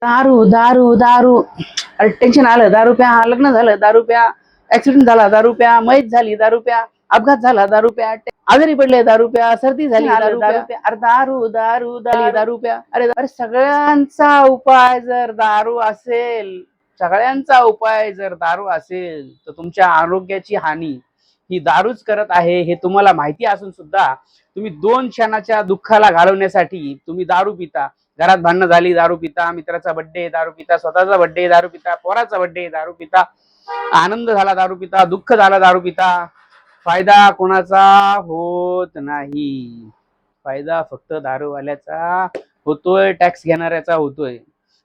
दारू दारू दारू. अरे टेन्शन आलं, दारू प्या, लग्न झालं दारू प्या, ऍक्सिडेंट झाला दारू प्या, मैत झाली दारू प्या, अपघात झाला दारू प्या, आजारी पडले दारू प्या, सर्दी झाली दारू प्या. अरे दारू दारू दारू प्या. अरे अरे सगळ्यांचा उपाय जर दारू असेल, सगळ्यांचा उपाय जर दारू असेल, तर तुमच्या आरोग्याची हानी ही दारूच करत आहे हे तुम्हाला माहिती असून सुद्धा तुम्ही 2 क्षणाच्या दुःखाला घालवण्यासाठी तुम्ही दारू पिता. घरात भांडणं झाली दारू पिता, मित्राचा बर्थडे दारू पिता, स्वतःचा बर्थडे दारू पिता, पोराचा बर्थडे दारू पिता, आनंद झाला दारू पिता, दुःख झाला दारू पिता. फायदा कोणाचा होत नाही, फायदा फक्त दारूवाल्याचा होतोय, टॅक्स घेणाऱ्याचा होतोय.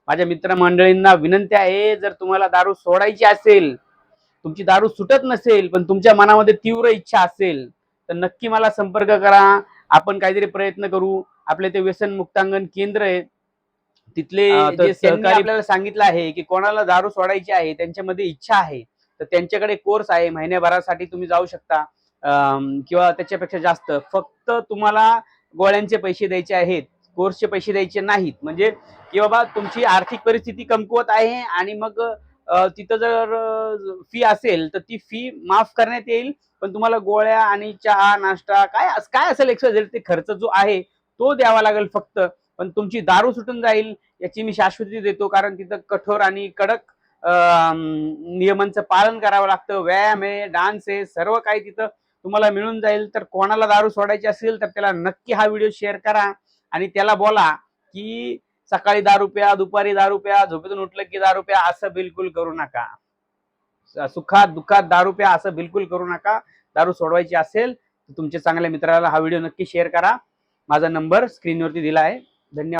माझ्या मित्रमंडळींना विनंती आहे, जर तुम्हाला दारू सोडायची असेल, तुमची दारू सुटत नसेल पण तुमच्या मनामध्ये तीव्र इच्छा असेल, तर नक्की मला संपर्क करा. आपण काहीतरी प्रयत्न करू. आपले ते व्यसन मुक्तांगण केंद्र आहे, तिथले जे सहकारी आपल्याला सांगितलं आहे की कोणाला दारू सोडायची आहे, त्यांच्यामध्ये इच्छा आहे, तर त्यांच्याकडे कोर्स आहे, महिन्याभरासाठी तुम्ही जाऊ शकता किंवा त्याच्यापेक्षा जास्त. फक्त तुम्हाला गोळ्यांचे पैसे द्यायचे आहेत, कोर्सचे पैसे द्यायचे नाहीत. म्हणजे की बाबा तुमची आर्थिक परिस्थिती कमकुवत आहे आणि मग तिथं जर फी असेल तर ती फी माफ करण्यात येईल, पण तुम्हाला गोळ्या आणि चहा नाश्ता काय असेल एक्सवायझेड ते खर्च जो आहे तो द्यावा लागेल फक्त. पण तुमची दारू सुटून जाईल याची मी शाश्वती देतो, कारण तिथं कठोर आणि कडक नियमांचं पालन करावं लागतं. व्यायाम आहे, डान्स आहे, सर्व काही तिथं तुम्हाला मिळून जाईल. तर कोणाला दारू सोडायची असेल तर त्याला नक्की हा व्हिडिओ शेअर करा आणि त्याला बोला की सकाळी दारू प्या, दुपारी दारू प्या, झोपेतून उठलं की दारू प्या, असं बिलकुल करू नका. सुखात दुःखात दारू प्या, असं बिलकुल करू नका. दारू सोडवायची असेल तर तुमच्या चांगल्या मित्राला हा व्हिडिओ नक्की शेअर करा. माझा नंबर स्क्रीनवरती दिला आहे. धन्यवाद.